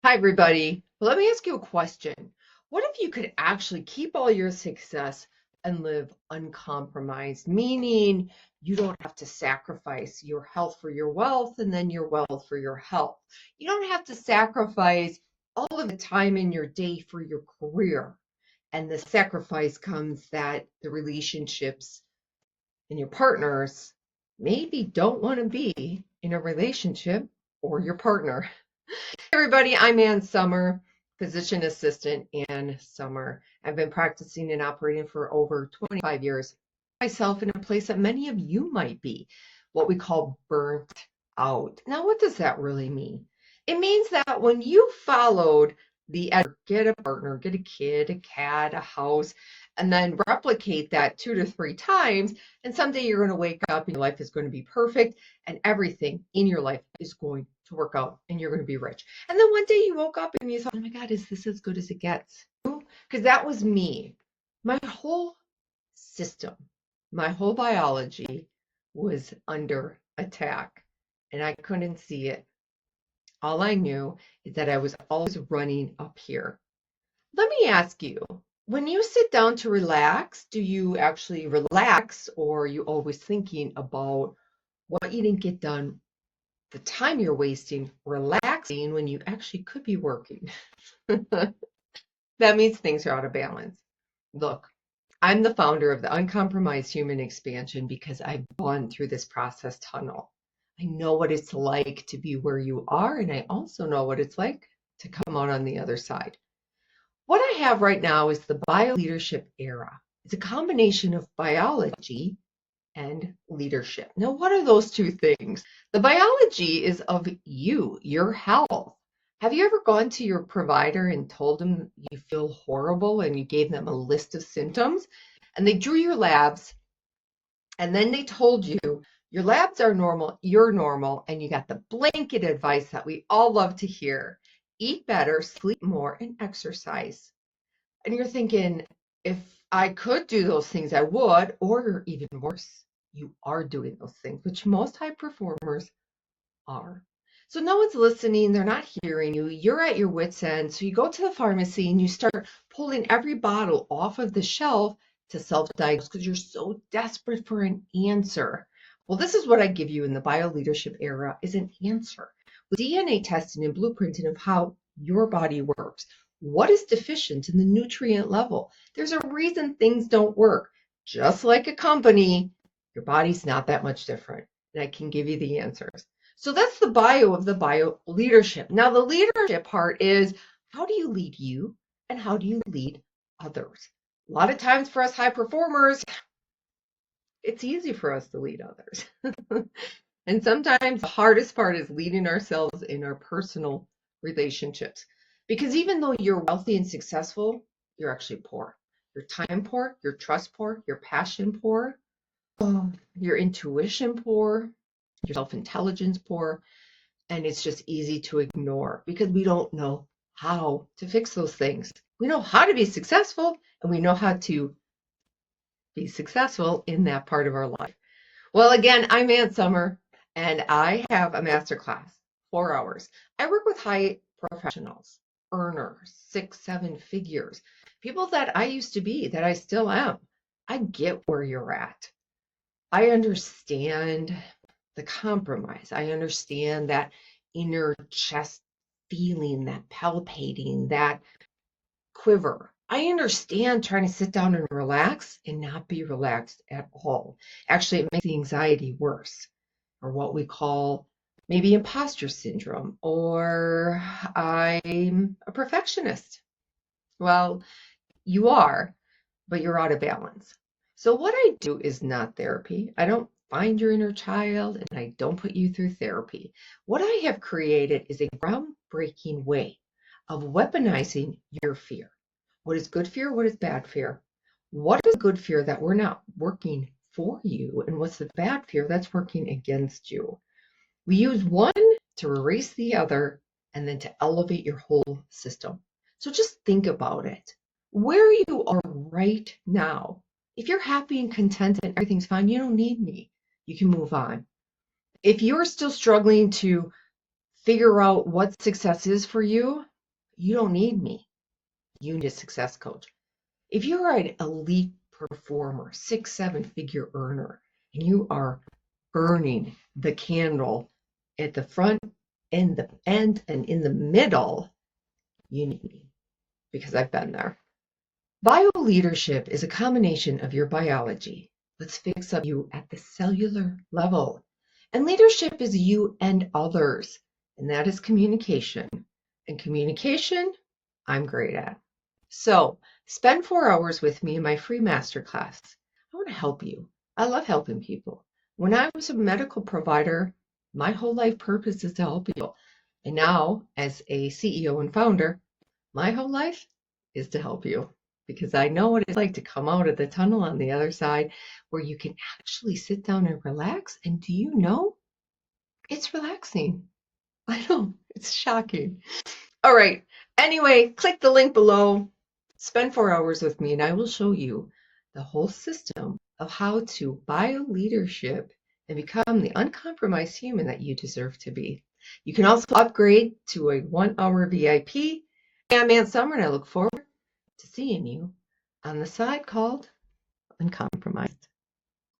Hi, everybody. Well, let me ask you a question. What if you could actually keep all your success and live uncompromised, meaning you don't have to sacrifice your health for your wealth and then your wealth for your health? You don't have to sacrifice all of the time in your day for your career. And the sacrifice comes that the relationships and your partners maybe don't want to be in a relationship or your partner. Everybody, I'm Ann Sommer, physician assistant Ann Sommer. I've been practicing and operating for over 25 years myself in a place that many of you might be, what we call burnt out. Now, what does that really mean? It means that when you followed the get a partner, get a kid, a cat, a house, and then replicate that 2 to 3 times, and someday you're going to wake up and your life is going to be perfect and everything in your life is going to work out and you're going to be rich. And then one day you woke up and you thought, oh my God, is this as good as it gets? Because that was me. My whole system, my whole biology was under attack and I couldn't see it. All I knew is that I was always running up here. Let me ask you, when you sit down to relax, do you actually relax or are you always thinking about what you didn't get done, the time you're wasting relaxing when you actually could be working? That means things are out of balance. Look, I'm the founder of the Uncompromised Human Expansion because I've gone through this process tunnel. I know what it's like to be where you are, and I also know what it's like to come out on the other side. What I have right now is the BioLeadership era. It's a combination of biology and leadership. Now, what are those two things? The biology is of you, your health. Have you ever gone to your provider and told them you feel horrible and you gave them a list of symptoms and they drew your labs and then they told you your labs are normal, you're normal, and you got the blanket advice that we all love to hear: eat better, sleep more, and exercise. And you're thinking, if I could do those things, I would, or even worse, you are doing those things, which most high performers are. So no one's listening, they're not hearing you, you're at your wit's end. So you go to the pharmacy and you start pulling every bottle off of the shelf to self-diagnose because you're so desperate for an answer. Well, this is what I give you in the BioLeadership era, is an answer with DNA testing and blueprinting of how your body works. What is deficient in the nutrient level? There's a reason things don't work. Just like a company, your body's not that much different. And I can give you the answers. So that's the bio of the bio leadership. Now, the leadership part is, how do you lead you and how do you lead others? A lot of times for us high performers, it's easy for us to lead others. And sometimes the hardest part is leading ourselves in our personal relationships. Because even though you're wealthy and successful, you're actually poor. Your time poor, your trust poor, your passion poor, your intuition poor, your self-intelligence poor, and it's just easy to ignore because we don't know how to fix those things. We know how to be successful and we know how to be successful in that part of our life. Well, again, I'm Ann Sommer and I have a masterclass, 4 hours. I work with high professionals, earners, 6, 7 figures, people that I used to be, that I still am. I get where you're at. I understand the compromise. I understand that inner chest feeling, that palpating, that quiver. I understand trying to sit down and relax and not be relaxed at all. Actually, it makes the anxiety worse, or what we call maybe imposter syndrome, or I'm a perfectionist. Well, you are, but you're out of balance. So what I do is not therapy. I don't find your inner child and I don't put you through therapy. What I have created is a groundbreaking way of weaponizing your fear. What is good fear? What is bad fear? What is good fear that we're not working for you? And what's the bad fear that's working against you? We use one to erase the other and then to elevate your whole system. So just think about it. Where you are right now, if you're happy and content and everything's fine, you don't need me. You can move on. If you're still struggling to figure out what success is for you, you don't need me. You need a success coach. If you're an elite performer, 6, 7 figure earner, and you are burning the candle at the front and the end and in the middle, you need me because I've been there. BioLeadership is a combination of your biology. Let's fix up you at the cellular level. And leadership is you and others, and that is communication. And communication, I'm great at. So spend 4 hours with me in my free masterclass. I want to help you. I love helping people. When I was a medical provider, my whole life purpose is to help people. And now, as a CEO and founder, my whole life is to help you because I know what it's like to come out of the tunnel on the other side where you can actually sit down and relax. And do you know? It's relaxing. I know, it's shocking. All right. Anyway, click the link below. Spend 4 hours with me and I will show you the whole system of how to BioLeadership and become the uncompromised human that you deserve to be. You can also upgrade to a 1-hour VIP. I'm Ann Sommer and I look forward to seeing you on the side called Uncompromised.